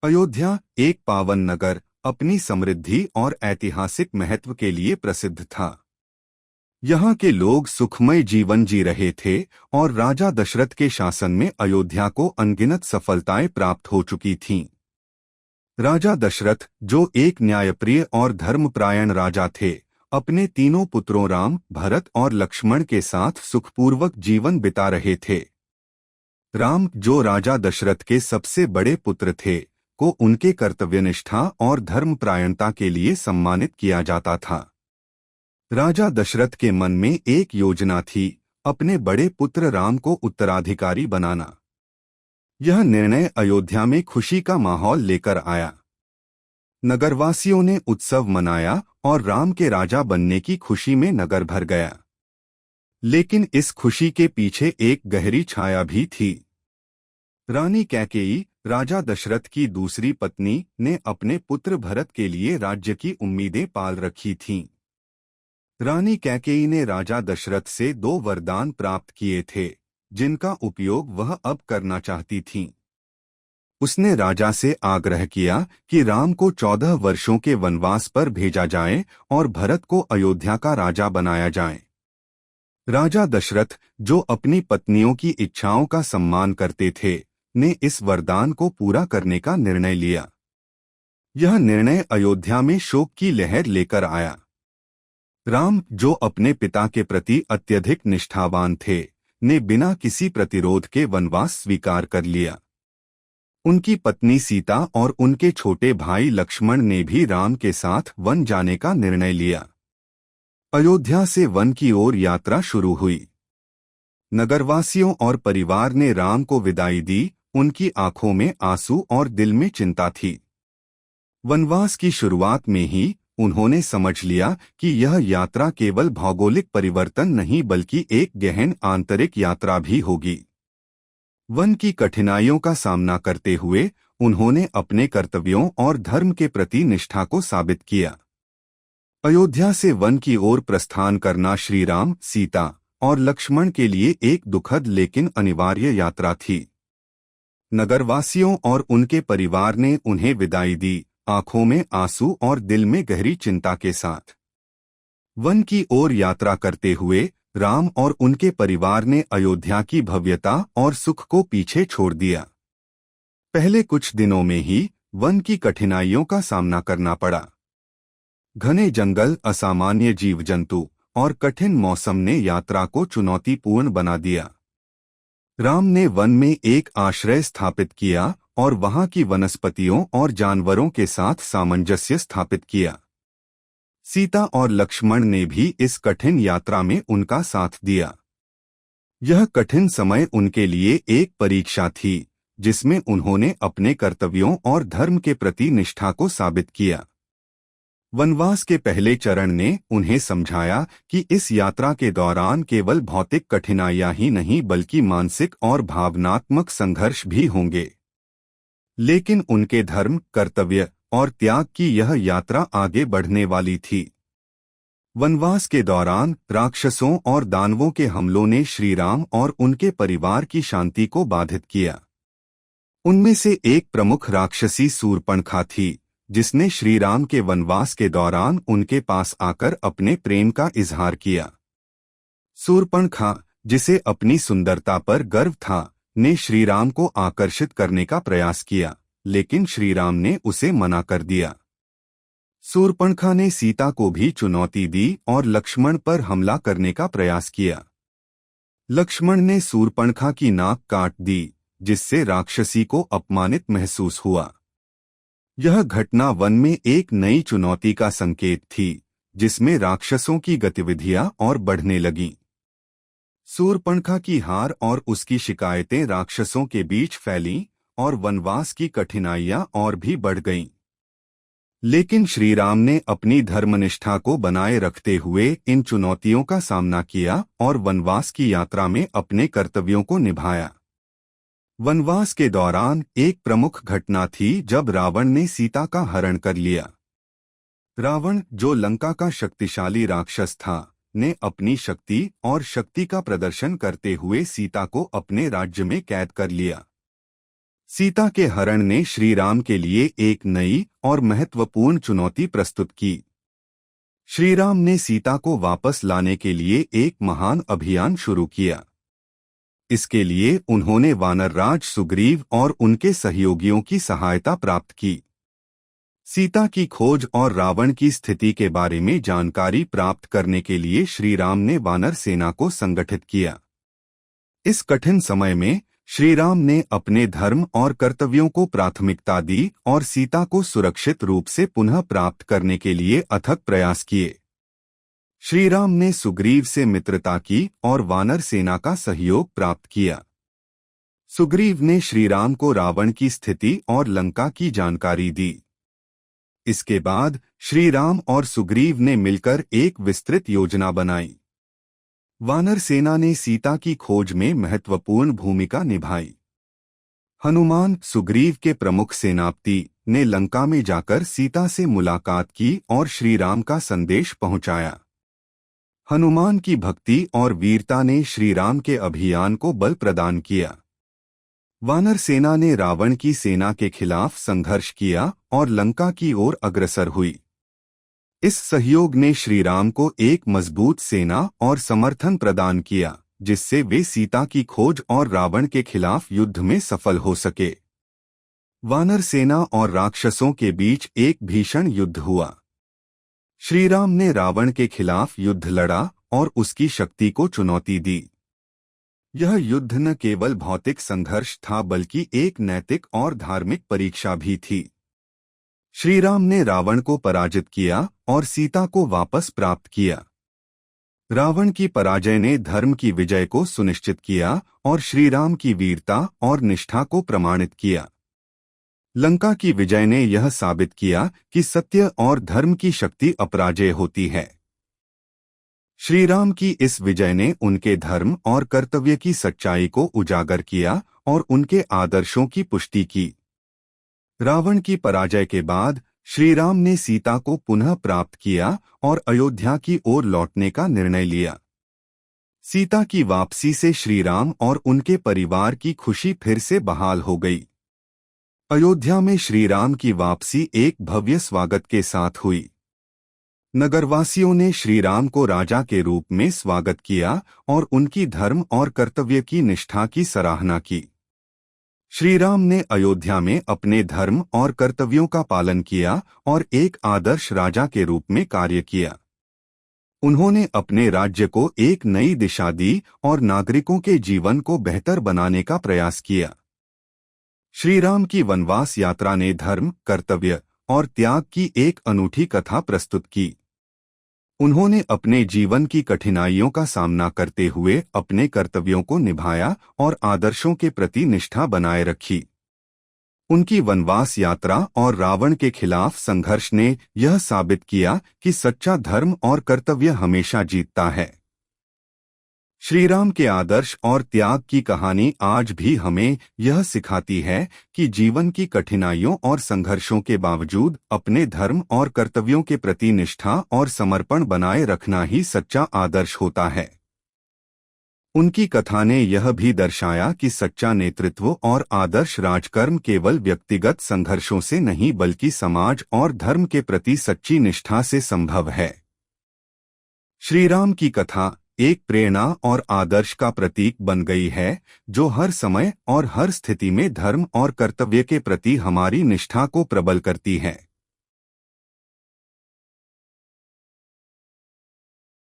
अयोध्या एक पावन नगर अपनी समृद्धि और ऐतिहासिक महत्व के लिए प्रसिद्ध था। यहाँ के लोग सुखमय जीवन जी रहे थे और राजा दशरथ के शासन में अयोध्या को अनगिनत सफलताएं प्राप्त हो चुकी थीं। राजा दशरथ, जो एक न्यायप्रिय और धर्मपरायण राजा थे, अपने तीनों पुत्रों राम, भरत और लक्ष्मण के साथ सुखपूर्वक जीवन बिता रहे थे। राम, जो राजा दशरथ के सबसे बड़े पुत्र थे, को उनके कर्तव्यनिष्ठा और धर्मपरायणता के लिए सम्मानित किया जाता था। राजा दशरथ के मन में एक योजना थी, अपने बड़े पुत्र राम को उत्तराधिकारी बनाना। यह निर्णय अयोध्या में खुशी का माहौल लेकर आया। नगरवासियों ने उत्सव मनाया और राम के राजा बनने की खुशी में नगर भर गया। लेकिन इस खुशी के पीछे एक गहरी छाया भी थी। रानी कैकेयी, राजा दशरथ की दूसरी पत्नी, ने अपने पुत्र भरत के लिए राज्य की उम्मीदें पाल रखी थीं। रानी कैकेयी ने राजा दशरथ से 2 वरदान प्राप्त किए थे, जिनका उपयोग वह अब करना चाहती थीं। उसने राजा से आग्रह किया कि राम को 14 वर्षों के वनवास पर भेजा जाए और भरत को अयोध्या का राजा बनाया जाए। राजा दशरथ, जो अपनी पत्नियों की इच्छाओं का सम्मान करते थे, ने इस वरदान को पूरा करने का निर्णय लिया। यह निर्णय अयोध्या में शोक की लहर लेकर आया। राम, जो अपने पिता के प्रति अत्यधिक निष्ठावान थे, ने बिना किसी प्रतिरोध के वनवास स्वीकार कर लिया। उनकी पत्नी सीता और उनके छोटे भाई लक्ष्मण ने भी राम के साथ वन जाने का निर्णय लिया। अयोध्या से वन की ओर यात्रा शुरू हुई। नगरवासियों और परिवार ने राम को विदाई दी, उनकी आंखों में आंसू और दिल में चिंता थी। वनवास की शुरुआत में ही उन्होंने समझ लिया कि यह यात्रा केवल भौगोलिक परिवर्तन नहीं बल्कि एक गहन आंतरिक यात्रा भी होगी। वन की कठिनाइयों का सामना करते हुए उन्होंने अपने कर्तव्यों और धर्म के प्रति निष्ठा को साबित किया। अयोध्या से वन की ओर प्रस्थान करना श्री राम, सीता और लक्ष्मण के लिए एक दुखद लेकिन अनिवार्य यात्रा थी। नगरवासियों और उनके परिवार ने उन्हें विदाई दी, आंखों में आंसू और दिल में गहरी चिंता के साथ। वन की ओर यात्रा करते हुए राम और उनके परिवार ने अयोध्या की भव्यता और सुख को पीछे छोड़ दिया। पहले कुछ दिनों में ही वन की कठिनाइयों का सामना करना पड़ा। घने जंगल, असामान्य जीव जंतु और कठिन मौसम ने यात्रा को चुनौतीपूर्ण बना दिया। राम ने वन में एक आश्रय स्थापित किया और वहां की वनस्पतियों और जानवरों के साथ सामंजस्य स्थापित किया। सीता और लक्ष्मण ने भी इस कठिन यात्रा में उनका साथ दिया। यह कठिन समय उनके लिए एक परीक्षा थी, जिसमें उन्होंने अपने कर्तव्यों और धर्म के प्रति निष्ठा को साबित किया। वनवास के पहले चरण ने उन्हें समझाया कि इस यात्रा के दौरान केवल भौतिक कठिनाइयां ही नहीं बल्कि मानसिक और भावनात्मक संघर्ष भी होंगे। लेकिन उनके धर्म, कर्तव्य और त्याग की यह यात्रा आगे बढ़ने वाली थी। वनवास के दौरान राक्षसों और दानवों के हमलों ने श्री राम और उनके परिवार की शांति को बाधित किया। उनमें से एक प्रमुख राक्षसी शूर्पणखा थी, जिसने श्री राम के वनवास के दौरान उनके पास आकर अपने प्रेम का इजहार किया। शूर्पणखा, जिसे अपनी सुंदरता पर गर्व था, ने श्री राम को आकर्षित करने का प्रयास किया, लेकिन श्री राम ने उसे मना कर दिया। शूर्पणखा ने सीता को भी चुनौती दी और लक्ष्मण पर हमला करने का प्रयास किया। लक्ष्मण ने शूर्पणखा की नाक काट दी, जिससे राक्षसी को अपमानित महसूस हुआ। यह घटना वन में एक नई चुनौती का संकेत थी, जिसमें राक्षसों की गतिविधियां और बढ़ने लगीं। शूर्पणखा की हार और उसकी शिकायतें राक्षसों के बीच फैलीं और वनवास की कठिनाइयां और भी बढ़ गईं। लेकिन श्री राम ने अपनी धर्मनिष्ठा को बनाए रखते हुए इन चुनौतियों का सामना किया और वनवास की यात्रा में अपने कर्तव्यों को निभाया। वनवास के दौरान एक प्रमुख घटना थी जब रावण ने सीता का हरण कर लिया। रावण, जो लंका का शक्तिशाली राक्षस था, ने अपनी शक्ति और शक्ति का प्रदर्शन करते हुए सीता को अपने राज्य में कैद कर लिया। सीता के हरण ने श्री राम के लिए एक नई और महत्वपूर्ण चुनौती प्रस्तुत की। श्री राम ने सीता को वापस लाने के लिए एक महान अभियान शुरू किया। इसके लिए उन्होंने वानरराज सुग्रीव और उनके सहयोगियों की सहायता प्राप्त की। सीता की खोज और रावण की स्थिति के बारे में जानकारी प्राप्त करने के लिए श्री राम ने वानर सेना को संगठित किया। इस कठिन समय में श्री राम ने अपने धर्म और कर्तव्यों को प्राथमिकता दी और सीता को सुरक्षित रूप से पुनः प्राप्त करने के लिए अथक प्रयास किए। श्री राम ने सुग्रीव से मित्रता की और वानर सेना का सहयोग प्राप्त किया। सुग्रीव ने श्री राम को रावण की स्थिति और लंका की जानकारी दी। इसके बाद श्री राम और सुग्रीव ने मिलकर एक विस्तृत योजना बनाई। वानर सेना ने सीता की खोज में महत्वपूर्ण भूमिका निभाई। हनुमान, सुग्रीव के प्रमुख सेनापति, ने लंका में जाकर सीता से मुलाकात की और श्री राम का संदेश पहुंचाया। हनुमान की भक्ति और वीरता ने श्री राम के अभियान को बल प्रदान किया। वानर सेना ने रावण की सेना के खिलाफ संघर्ष किया और लंका की ओर अग्रसर हुई। इस सहयोग ने श्री राम को एक मजबूत सेना और समर्थन प्रदान किया, जिससे वे सीता की खोज और रावण के खिलाफ युद्ध में सफल हो सके। वानर सेना और राक्षसों के बीच एक भीषण युद्ध हुआ। श्री राम ने रावण के खिलाफ युद्ध लड़ा और उसकी शक्ति को चुनौती दी। यह युद्ध न केवल भौतिक संघर्ष था बल्कि एक नैतिक और धार्मिक परीक्षा भी थी। श्री राम ने रावण को पराजित किया और सीता को वापस प्राप्त किया। रावण की पराजय ने धर्म की विजय को सुनिश्चित किया और श्री राम की वीरता और निष्ठा को प्रमाणित किया। लंका की विजय ने यह साबित किया कि सत्य और धर्म की शक्ति अपराजेय होती है। श्री राम की इस विजय ने उनके धर्म और कर्तव्य की सच्चाई को उजागर किया और उनके आदर्शों की पुष्टि की। रावण की पराजय के बाद श्री राम ने सीता को पुनः प्राप्त किया और अयोध्या की ओर लौटने का निर्णय लिया। सीता की वापसी से श्री राम और उनके परिवार की खुशी फिर से बहाल हो गई। अयोध्या में श्री राम की वापसी एक भव्य स्वागत के साथ हुई। नगरवासियों ने श्री राम को राजा के रूप में स्वागत किया और उनकी धर्म और कर्तव्य की निष्ठा की सराहना की। श्री राम ने अयोध्या में अपने धर्म और कर्तव्यों का पालन किया और एक आदर्श राजा के रूप में कार्य किया। उन्होंने अपने राज्य को एक नई दिशा दी और नागरिकों के जीवन को बेहतर बनाने का प्रयास किया। श्री राम की वनवास यात्रा ने धर्म, कर्तव्य और त्याग की एक अनूठी कथा प्रस्तुत की। उन्होंने अपने जीवन की कठिनाइयों का सामना करते हुए अपने कर्तव्यों को निभाया और आदर्शों के प्रति निष्ठा बनाए रखी। उनकी वनवास यात्रा और रावण के खिलाफ संघर्ष ने यह साबित किया कि सच्चा धर्म और कर्तव्य हमेशा जीतता है। श्री राम के आदर्श और त्याग की कहानी आज भी हमें यह सिखाती है कि जीवन की कठिनाइयों और संघर्षों के बावजूद अपने धर्म और कर्तव्यों के प्रति निष्ठा और समर्पण बनाए रखना ही सच्चा आदर्श होता है। उनकी कथा ने यह भी दर्शाया कि सच्चा नेतृत्व और आदर्श राजकर्म केवल व्यक्तिगत संघर्षों से नहीं बल्कि समाज और धर्म के प्रति सच्ची निष्ठा से संभव है। श्री राम की कथा एक प्रेरणा और आदर्श का प्रतीक बन गई है, जो हर समय और हर स्थिति में धर्म और कर्तव्य के प्रति हमारी निष्ठा को प्रबल करती है।